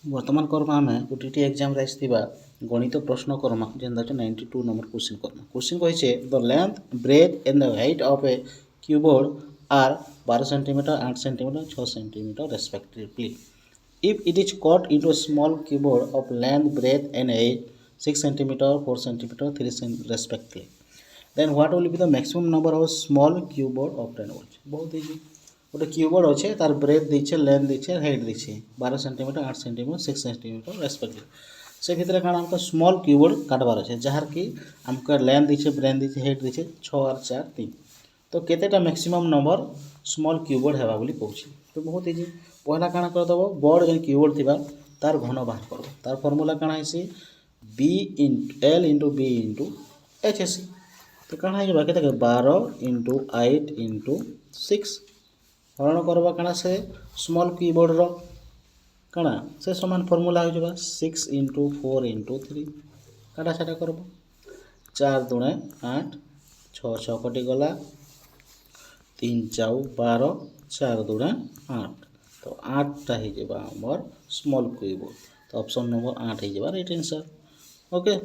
वर्तमान करमा आमे OTT exam रे आइथिबा गणित प्रश्न करमा जेंदा 92 नंबर क्वेश्चन करमा क्वेश्चन कहिছে the length breadth and the height of a keyboard are 12 centimetre 8 centimetre 6 centimetre respectively if it is cut into a small keyboard of length breadth and height 6 centimeter 4 centimeter 3 centimeter respectively then what will be the maximum number of small keyboard of 10 volts बहुत easy गोटे keyboard अच्छे तार breadth दीचे length दीचे height दीचे 12 centimetre 8 centimetre 6 centimetre respective से भितर काण हमको स्मॉल कीबोर्ड काटबार अच्छे जार कि हमको लेंथ दीचे ब्रेथ दीचे हाइट दीचे 6 और 4 3 तो केतेटा मैक्सिमम नंबर स्मॉल कीबोर्ड हेबा बोली कहूँ तो बहुत इजी पहला काण करदेव बड़ जो कीबोर्ड थी तार घन बाहर कर तार फर्मूला काण है B L into B into H S तो काण हो के 12 इंटू 8 इंटू 6 हरण करवा काना से स्मॉल कीबोर्ड रो काना से समान फॉर्मूला हो जाबा 6 इंटू 4 इंटू 3 काटा छाटा करबो 4 दुणे 8 6 6 कटी गला 3 4 12 4 दुणे 8 तो 8 टा हो जाबा हमर स्मॉल कीबोर्ड तो ऑप्शन नंबर 8 हो जाबा राइट आंसर ओके।